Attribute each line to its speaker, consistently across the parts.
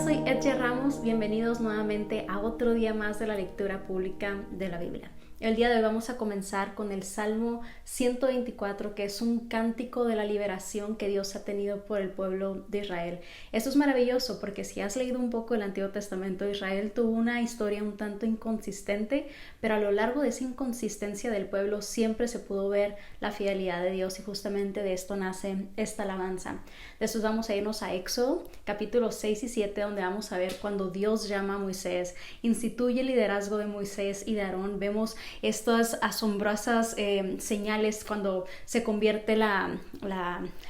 Speaker 1: soy Edge Ramos, bienvenidos nuevamente a otro día más de la lectura pública de la Biblia. El día de hoy vamos a comenzar con el Salmo 124, que es un cántico de la liberación que Dios ha tenido por el pueblo de Israel. Esto es maravilloso porque si has leído un poco el Antiguo Testamento, Israel tuvo una historia un tanto inconsistente, pero a lo largo de esa inconsistencia del pueblo siempre se pudo ver la fidelidad de Dios y justamente de esto nace esta alabanza. Después vamos a irnos a Éxodo, capítulos 6 y 7, donde vamos a ver cuando Dios llama a Moisés, instituye el liderazgo de Moisés y de Aarón. Vemos estas asombrosas señales cuando se convierte la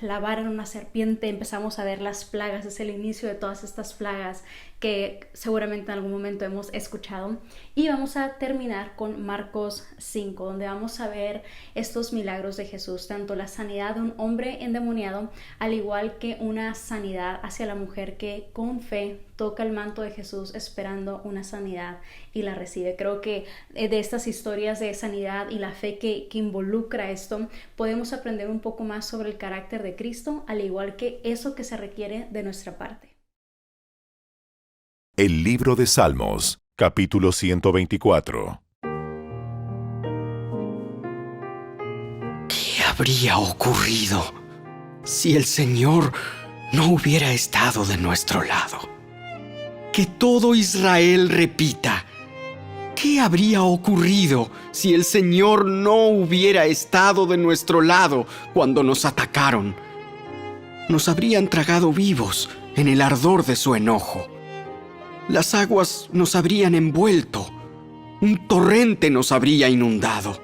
Speaker 1: vara en una serpiente. Empezamos a ver las plagas, es el inicio de todas estas plagas que seguramente en algún momento hemos escuchado. Y vamos a terminar con Marcos 5, donde vamos a ver estos milagros de Jesús, tanto la sanidad de un hombre endemoniado, al igual que una sanidad hacia la mujer que con fe toca el manto de Jesús esperando una sanidad y la recibe. Creo que de estas historias de sanidad y la fe que involucra esto, podemos aprender un poco más sobre el carácter de Cristo, al igual que eso que se requiere de nuestra parte.
Speaker 2: El libro de Salmos, capítulo 124.
Speaker 3: ¿Qué habría ocurrido si el Señor no hubiera estado de nuestro lado? Que todo Israel repita: ¿qué habría ocurrido si el Señor no hubiera estado de nuestro lado cuando nos atacaron? Nos habrían tragado vivos en el ardor de su enojo. Las aguas nos habrían envuelto. Un torrente nos habría inundado.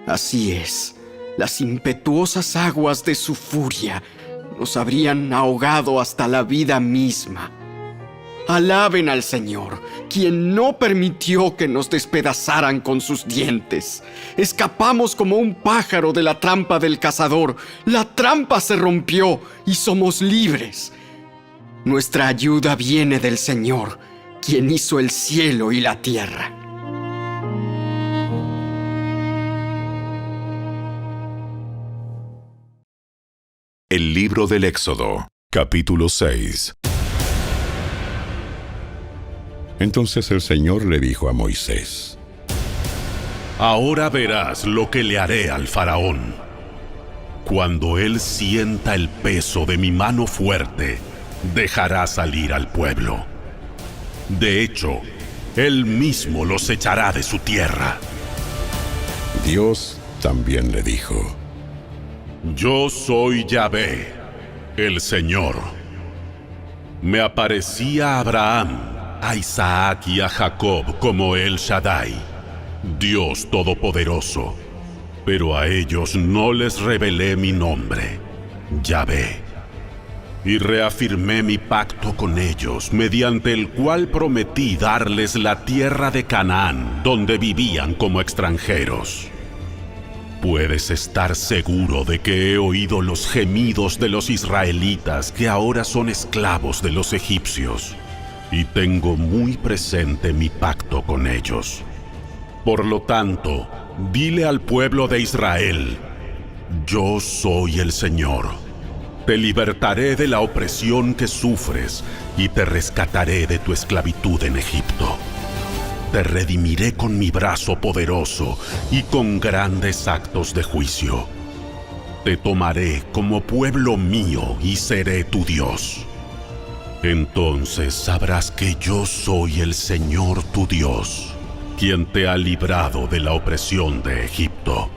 Speaker 3: Así es, las impetuosas aguas de su furia nos habrían ahogado hasta la vida misma. Alaben al Señor, quien no permitió que nos despedazaran con sus dientes. Escapamos como un pájaro de la trampa del cazador. La trampa se rompió y somos libres. Nuestra ayuda viene del Señor, quien hizo el cielo y la tierra.
Speaker 2: El libro del Éxodo, capítulo 6.
Speaker 4: Entonces el Señor le dijo a Moisés:
Speaker 5: Ahora verás lo que le haré al faraón. Cuando él sienta el peso de mi mano fuerte, dejará salir al pueblo. De hecho, él mismo los echará de su tierra.
Speaker 4: Dios también le dijo:
Speaker 5: Yo soy Yahvé, el Señor. Me aparecí a Abraham, a Isaac y a Jacob como El Shaddai, Dios Todopoderoso, pero a ellos no les revelé mi nombre, Yahvé. Y reafirmé mi pacto con ellos, mediante el cual prometí darles la tierra de Canaán, donde vivían como extranjeros. Puedes estar seguro de que he oído los gemidos de los israelitas que ahora son esclavos de los egipcios, y tengo muy presente mi pacto con ellos. Por lo tanto, dile al pueblo de Israel: Yo soy el Señor. Te libertaré de la opresión que sufres y te rescataré de tu esclavitud en Egipto. Te redimiré con mi brazo poderoso y con grandes actos de juicio. Te tomaré como pueblo mío y seré tu Dios. Entonces sabrás que yo soy el Señor tu Dios, quien te ha librado de la opresión de Egipto.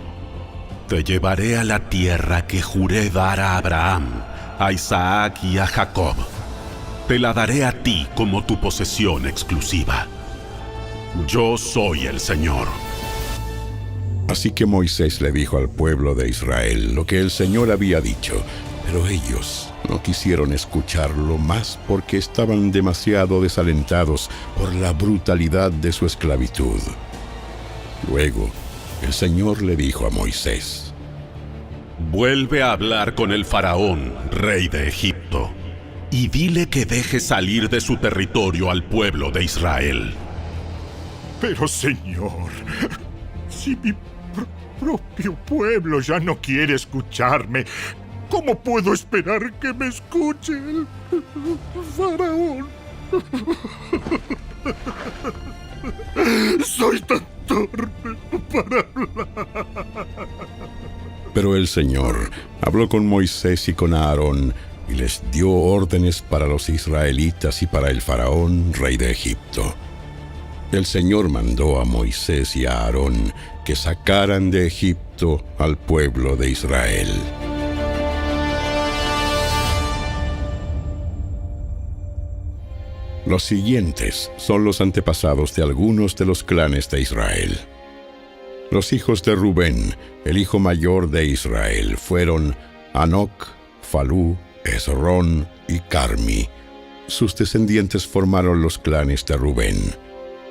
Speaker 5: Te llevaré a la tierra que juré dar a Abraham, a Isaac y a Jacob. Te la daré a ti como tu posesión exclusiva. Yo soy el Señor.
Speaker 4: Así que Moisés le dijo al pueblo de Israel lo que el Señor había dicho, pero ellos no quisieron escucharlo más porque estaban demasiado desalentados por la brutalidad de su esclavitud. Luego, el Señor le dijo a Moisés:
Speaker 5: Vuelve a hablar con el faraón, rey de Egipto, y dile que deje salir de su territorio al pueblo de Israel.
Speaker 6: Pero, Señor, si mi propio pueblo ya no quiere escucharme, ¿cómo puedo esperar que me escuche el faraón? Soy tan torpe para hablar.
Speaker 4: Pero el Señor habló con Moisés y con Aarón y les dio órdenes para los israelitas y para el faraón, rey de Egipto. El Señor mandó a Moisés y a Aarón que sacaran de Egipto al pueblo de Israel. Los siguientes son los antepasados de algunos de los clanes de Israel. Los hijos de Rubén, el hijo mayor de Israel, fueron Hanoc, Falú, Hezrón y Carmi. Sus descendientes formaron los clanes de Rubén.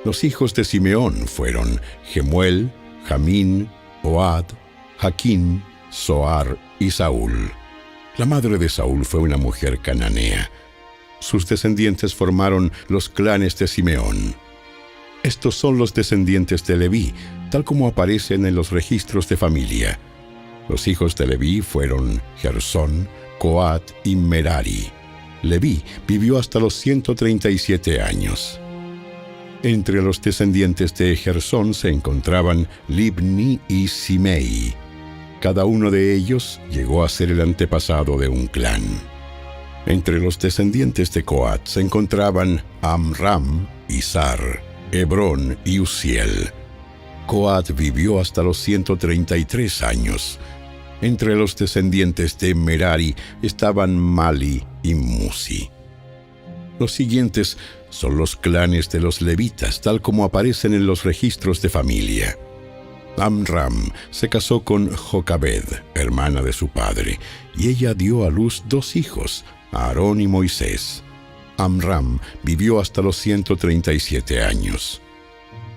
Speaker 4: Los hijos de Simeón fueron Gemuel, Jamín, Ohad, Jaquín, Zoar y Saúl. La madre de Saúl fue una mujer cananea. Sus descendientes formaron los clanes de Simeón. Estos son los descendientes de Leví, tal como aparecen en los registros de familia. Los hijos de Leví fueron Gersón, Coat y Merari. Leví vivió hasta los 137 años. Entre los descendientes de Gersón se encontraban Libni y Simei. Cada uno de ellos llegó a ser el antepasado de un clan. Entre los descendientes de Coat se encontraban Amram, Izar, Hebrón y Uziel. Coat vivió hasta los 133 años. Entre los descendientes de Merari estaban Mali y Musi. Los siguientes son los clanes de los levitas, tal como aparecen en los registros de familia. Amram se casó con Jocabed, hermana de su padre, y ella dio a luz 2 hijos, Aarón y Moisés. Amram vivió hasta los 137 años.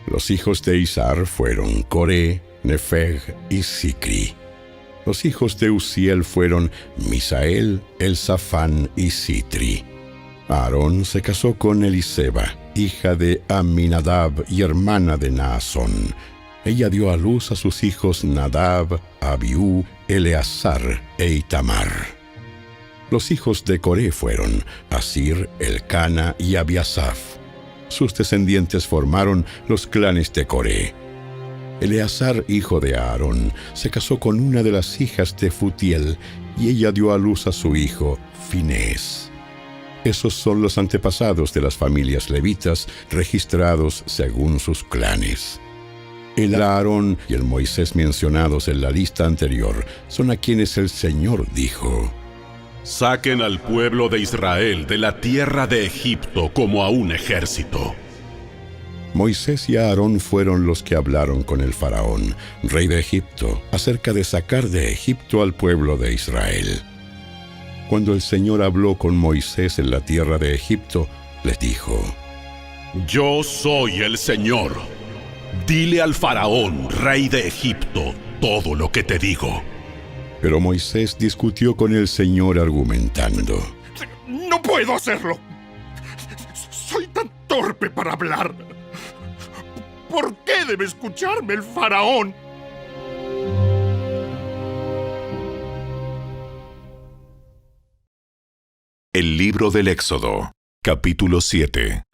Speaker 4: Los hijos de Izar fueron Coré, Nefeg y Sicri. Los hijos de Uziel fueron Misael, Elzafán y Sitri. Aarón se casó con Eliseba, hija de Aminadab y hermana de Naasón. Ella dio a luz a sus hijos Nadab, Abiú, Eleazar e Itamar. Los hijos de Coré fueron Asir, Elcana y Abiasaf. Sus descendientes formaron los clanes de Coré. Eleazar, hijo de Aarón, se casó con una de las hijas de Futiel y ella dio a luz a su hijo Finés. Esos son los antepasados de las familias levitas registrados según sus clanes. El Aarón y el Moisés mencionados en la lista anterior son a quienes el Señor dijo:
Speaker 5: Saquen al pueblo de Israel de la tierra de Egipto como a un ejército.
Speaker 4: Moisés y Aarón fueron los que hablaron con el faraón, rey de Egipto, acerca de sacar de Egipto al pueblo de Israel. Cuando el Señor habló con Moisés en la tierra de Egipto, les dijo:
Speaker 5: Yo soy el Señor. Dile al faraón, rey de Egipto, todo lo que te digo.
Speaker 4: Pero Moisés discutió con el Señor argumentando:
Speaker 6: No puedo hacerlo. Soy tan torpe para hablar. ¿Por qué debe escucharme el faraón?
Speaker 2: El libro del Éxodo, capítulo 7.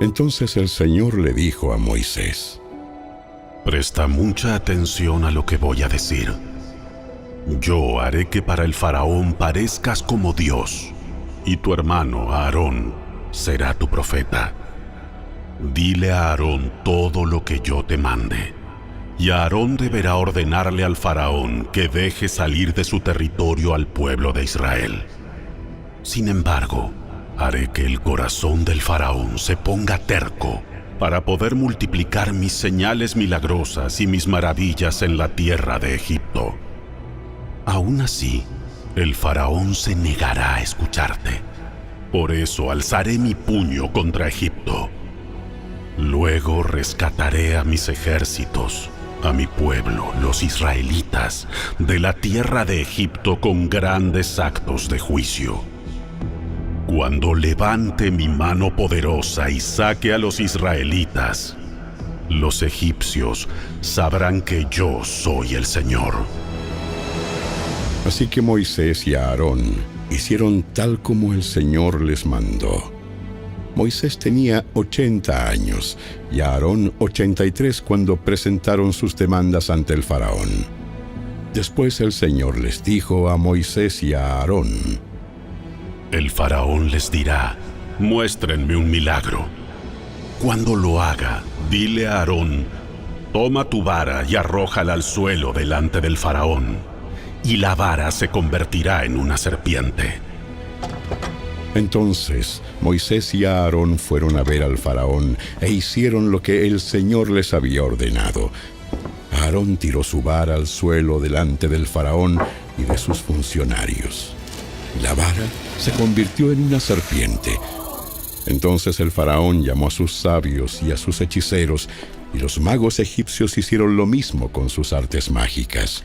Speaker 4: Entonces el Señor le dijo a Moisés:
Speaker 5: Presta mucha atención a lo que voy a decir. Yo haré que para el faraón parezcas como Dios, y tu hermano Aarón será tu profeta. Dile a Aarón todo lo que yo te mande, y Aarón deberá ordenarle al faraón que deje salir de su territorio al pueblo de Israel. Sin embargo, haré que el corazón del faraón se ponga terco para poder multiplicar mis señales milagrosas y mis maravillas en la tierra de Egipto. Aún así, el faraón se negará a escucharte. Por eso alzaré mi puño contra Egipto. Luego rescataré a mis ejércitos, a mi pueblo, los israelitas, de la tierra de Egipto con grandes actos de juicio. Cuando levante mi mano poderosa y saque a los israelitas, los egipcios sabrán que yo soy el Señor.
Speaker 4: Así que Moisés y Aarón hicieron tal como el Señor les mandó. Moisés tenía 80 años y Aarón 83 cuando presentaron sus demandas ante el faraón. Después el Señor les dijo a Moisés y a Aarón:
Speaker 5: El faraón les dirá: muéstrenme un milagro. Cuando lo haga, dile a Aarón: toma tu vara y arrójala al suelo delante del faraón, y la vara se convertirá en una serpiente.
Speaker 4: Entonces Moisés y Aarón fueron a ver al faraón e hicieron lo que el Señor les había ordenado. Aarón tiró su vara al suelo delante del faraón y de sus funcionarios. La vara se convirtió en una serpiente. Entonces el faraón llamó a sus sabios y a sus hechiceros, y los magos egipcios hicieron lo mismo con sus artes mágicas.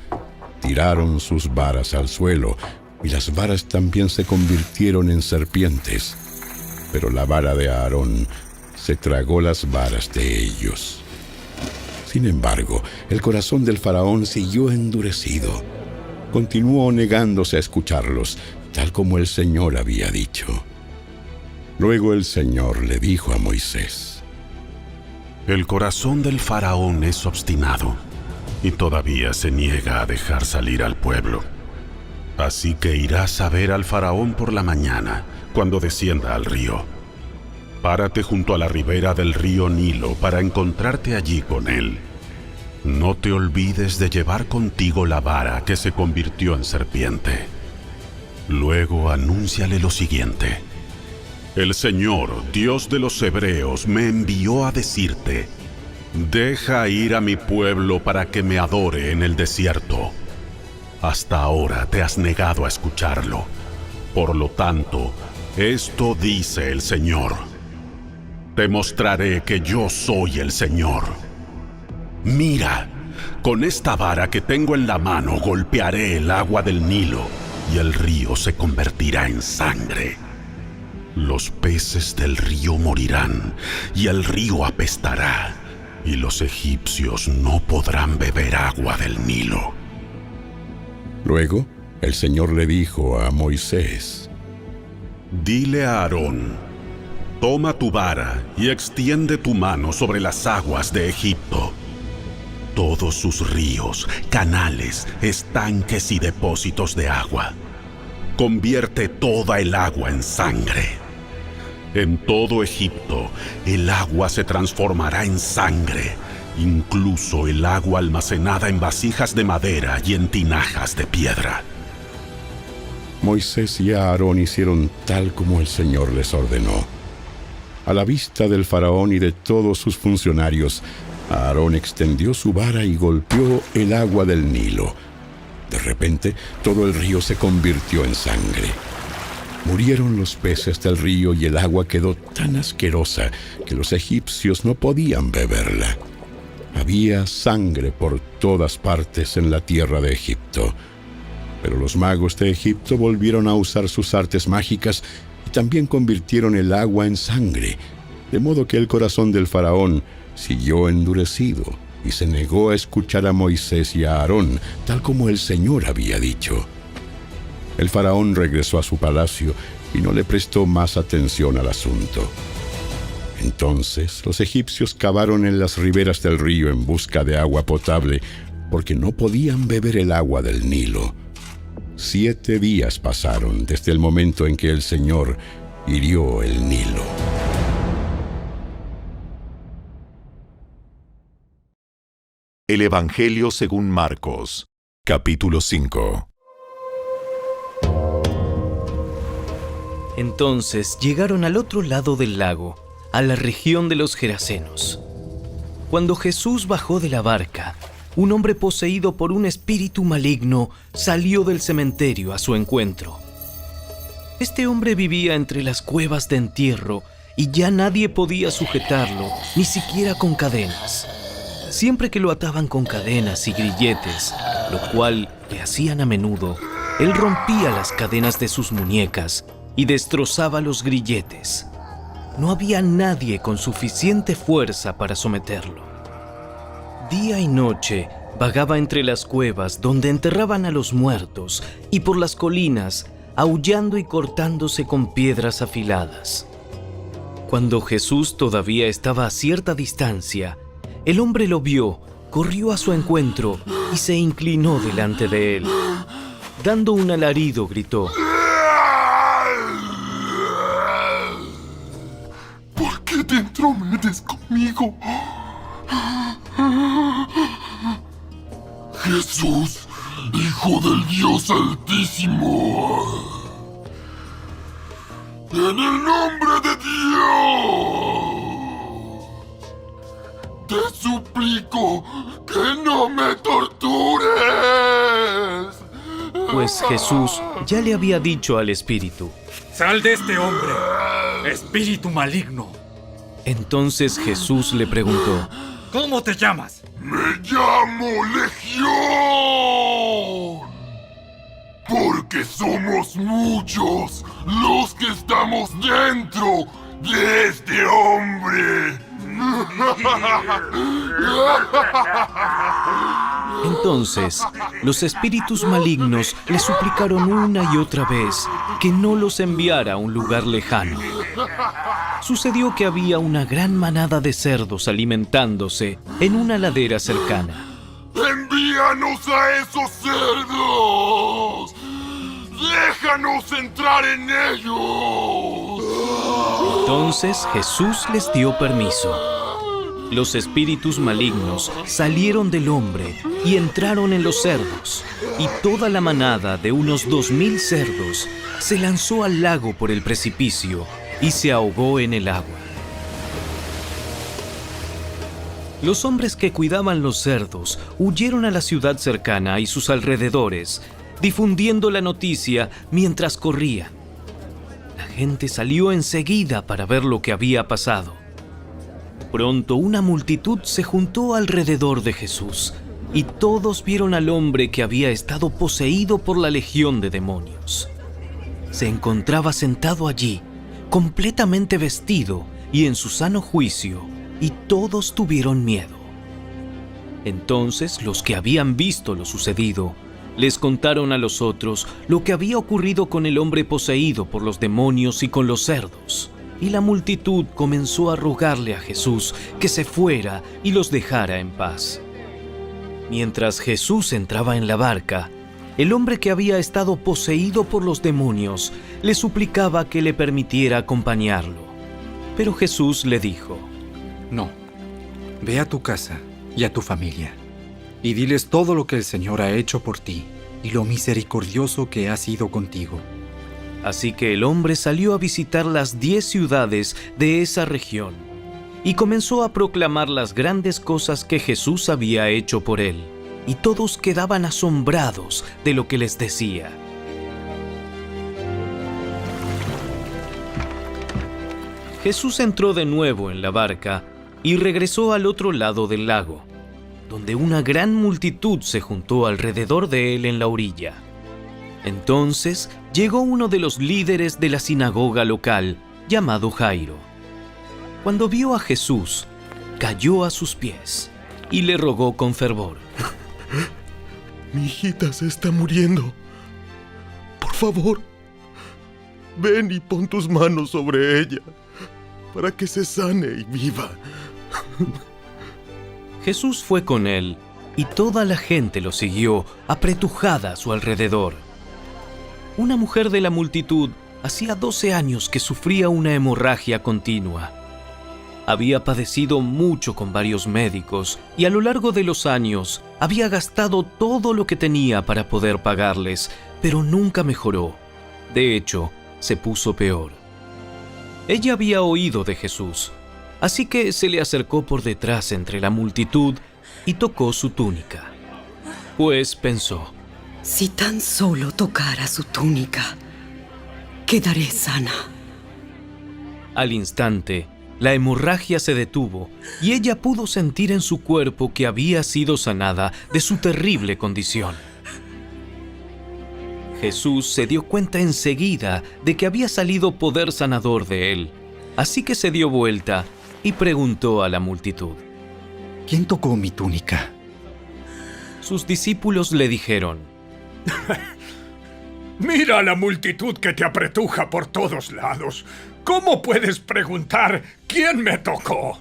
Speaker 4: Tiraron sus varas al suelo, y las varas también se convirtieron en serpientes. Pero la vara de Aarón se tragó las varas de ellos. Sin embargo, el corazón del faraón siguió endurecido. Continuó negándose a escucharlos, tal como el Señor había dicho. Luego el Señor le dijo a Moisés:
Speaker 5: El corazón del faraón es obstinado y todavía se niega a dejar salir al pueblo. Así que irás a ver al faraón por la mañana, cuando descienda al río. Párate junto a la ribera del río Nilo para encontrarte allí con él. No te olvides de llevar contigo la vara que se convirtió en serpiente. Luego anúnciale lo siguiente: El Señor, Dios de los hebreos, me envió a decirte: deja ir a mi pueblo para que me adore en el desierto. Hasta ahora te has negado a escucharlo. Por lo tanto, esto dice el Señor: te mostraré que yo soy el Señor. Mira, con esta vara que tengo en la mano golpearé el agua del Nilo y el río se convertirá en sangre. Los peces del río morirán y el río apestará, y los egipcios no podrán beber agua del Nilo.
Speaker 4: Luego, el Señor le dijo a Moisés:
Speaker 5: Dile a Aarón: toma tu vara y extiende tu mano sobre las aguas de Egipto. Todos sus ríos, canales, estanques y depósitos de agua. Convierte toda el agua en sangre. En todo Egipto, el agua se transformará en sangre, incluso el agua almacenada en vasijas de madera y en tinajas de piedra.
Speaker 4: Moisés y Aarón hicieron tal como el Señor les ordenó. A la vista del faraón y de todos sus funcionarios, Aarón extendió su vara y golpeó el agua del Nilo. De repente, todo el río se convirtió en sangre. Murieron los peces del río y el agua quedó tan asquerosa que los egipcios no podían beberla. Había sangre por todas partes en la tierra de Egipto. Pero los magos de Egipto volvieron a usar sus artes mágicas y también convirtieron el agua en sangre, de modo que el corazón del faraón siguió endurecido y se negó a escuchar a Moisés y a Aarón, tal como el Señor había dicho. El faraón regresó a su palacio y no le prestó más atención al asunto. Entonces los egipcios cavaron en las riberas del río en busca de agua potable, porque no podían beber el agua del Nilo. 7 días pasaron desde el momento en que el Señor hirió el Nilo.
Speaker 2: El Evangelio según Marcos, capítulo 5.
Speaker 7: Entonces llegaron al otro lado del lago, a la región de los Gerasenos. Cuando Jesús bajó de la barca, un hombre poseído por un espíritu maligno salió del cementerio a su encuentro. Este hombre vivía entre las cuevas de entierro y ya nadie podía sujetarlo, ni siquiera con cadenas. Siempre que lo ataban con cadenas y grilletes, lo cual le hacían a menudo, él rompía las cadenas de sus muñecas y destrozaba los grilletes. No había nadie con suficiente fuerza para someterlo. Día y noche vagaba entre las cuevas donde enterraban a los muertos y por las colinas, aullando y cortándose con piedras afiladas. Cuando Jesús todavía estaba a cierta distancia, el hombre lo vio, corrió a su encuentro y se inclinó delante de él. Dando un alarido, gritó:
Speaker 6: ¿Por qué te entrometes conmigo? Jesús, Hijo del Dios Altísimo. En el nombre de Dios, te suplico que no me tortures.
Speaker 7: Pues Jesús ya le había dicho al espíritu:
Speaker 8: ¡Sal de este hombre, espíritu maligno!
Speaker 7: Entonces Jesús le preguntó:
Speaker 8: ¿Cómo te llamas?
Speaker 6: Me llamo Legión, porque somos muchos los que estamos dentro de este hombre.
Speaker 7: Entonces, los espíritus malignos le suplicaron una y otra vez que no los enviara a un lugar lejano. Sucedió que había una gran manada de cerdos alimentándose en una ladera cercana.
Speaker 6: ¡Envíanos a esos cerdos! ¡Déjanos entrar en ellos!
Speaker 7: Entonces Jesús les dio permiso. Los espíritus malignos salieron del hombre y entraron en los cerdos, y toda la manada de unos 2000 cerdos se lanzó al lago por el precipicio y se ahogó en el agua. Los hombres que cuidaban los cerdos huyeron a la ciudad cercana y sus alrededores, difundiendo la noticia mientras corrían. La gente salió enseguida para ver lo que había pasado. Pronto una multitud se juntó alrededor de Jesús, y todos vieron al hombre que había estado poseído por la legión de demonios. Se encontraba sentado allí, completamente vestido y en su sano juicio, y todos tuvieron miedo. Entonces los que habían visto lo sucedido les contaron a los otros lo que había ocurrido con el hombre poseído por los demonios y con los cerdos. Y la multitud comenzó a rogarle a Jesús que se fuera y los dejara en paz. Mientras Jesús entraba en la barca, el hombre que había estado poseído por los demonios le suplicaba que le permitiera acompañarlo. Pero Jesús le dijo:
Speaker 8: No, ve a tu casa y a tu familia, y diles todo lo que el Señor ha hecho por ti y lo misericordioso que ha sido contigo.
Speaker 7: Así que el hombre salió a visitar las 10 ciudades de esa región y comenzó a proclamar las grandes cosas que Jesús había hecho por él, y todos quedaban asombrados de lo que les decía. Jesús entró de nuevo en la barca y regresó al otro lado del lago, donde una gran multitud se juntó alrededor de él en la orilla. Entonces llegó uno de los líderes de la sinagoga local, llamado Jairo. Cuando vio a Jesús, cayó a sus pies y le rogó con fervor:
Speaker 9: Mi hijita se está muriendo. Por favor, ven y pon tus manos sobre ella para que se sane y viva.
Speaker 7: Jesús fue con él y toda la gente lo siguió, apretujada a su alrededor. Una mujer de la multitud hacía 12 años que sufría una hemorragia continua. Había padecido mucho con varios médicos y a lo largo de los años había gastado todo lo que tenía para poder pagarles, pero nunca mejoró. De hecho, se puso peor. Ella había oído de Jesús, así que se le acercó por detrás entre la multitud y tocó su túnica. Pues pensó:
Speaker 10: si tan solo tocara su túnica, quedaré sana.
Speaker 7: Al instante, la hemorragia se detuvo y ella pudo sentir en su cuerpo que había sido sanada de su terrible condición. Jesús se dio cuenta enseguida de que había salido poder sanador de él, así que se dio vuelta y preguntó a la multitud:
Speaker 8: ¿Quién tocó mi túnica?
Speaker 7: Sus discípulos le dijeron:
Speaker 6: Mira a la multitud que te apretuja por todos lados. ¿Cómo puedes preguntar quién me tocó?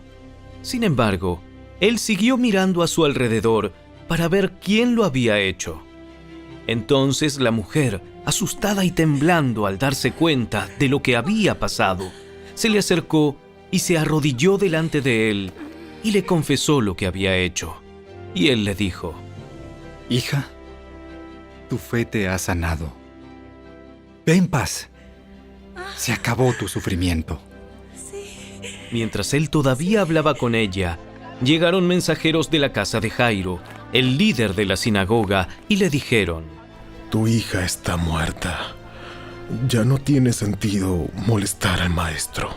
Speaker 7: Sin embargo, él siguió mirando a su alrededor para ver quién lo había hecho. Entonces la mujer, asustada y temblando al darse cuenta de lo que había pasado, se le acercó y se arrodilló delante de él y le confesó lo que había hecho. Y él le dijo:
Speaker 8: Hija, tu fe te ha sanado. Ve en paz. Se acabó tu sufrimiento.
Speaker 7: Mientras él todavía hablaba con ella, llegaron mensajeros de la casa de Jairo, el líder de la sinagoga, y le dijeron:
Speaker 9: Tu hija está muerta. Ya no tiene sentido molestar al maestro.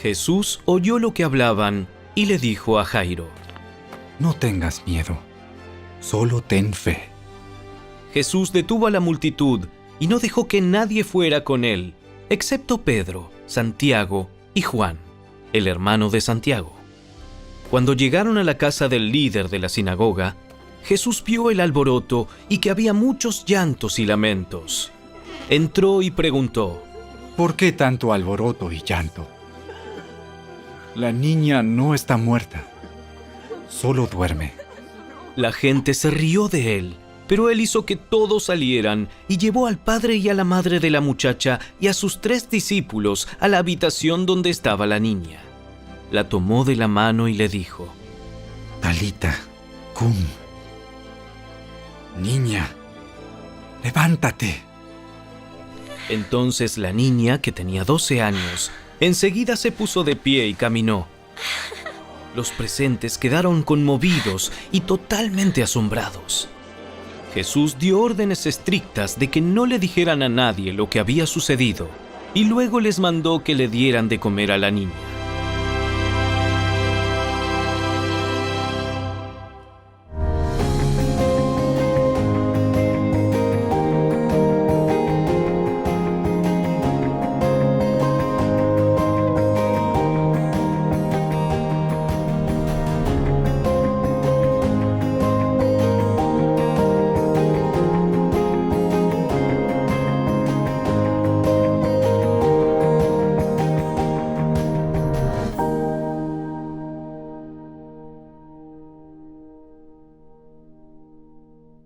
Speaker 7: Jesús oyó lo que hablaban y le dijo a Jairo:
Speaker 8: No tengas miedo, solo ten fe.
Speaker 7: Jesús detuvo a la multitud y no dejó que nadie fuera con él, excepto Pedro, Santiago y Juan, el hermano de Santiago. Cuando llegaron a la casa del líder de la sinagoga, Jesús vio el alboroto y que había muchos llantos y lamentos. Entró y preguntó:
Speaker 8: ¿Por qué tanto alboroto y llanto? La niña no está muerta, solo duerme.
Speaker 7: La gente se rió de él, pero él hizo que todos salieran y llevó al padre y a la madre de la muchacha y a sus 3 discípulos a la habitación donde estaba la niña. La tomó de la mano y le dijo:
Speaker 8: Talita, cum. Niña, levántate.
Speaker 7: Entonces la niña, que tenía 12 años, enseguida se puso de pie y caminó. Los presentes quedaron conmovidos y totalmente asombrados. Jesús dio órdenes estrictas de que no le dijeran a nadie lo que había sucedido, y luego les mandó que le dieran de comer a la niña.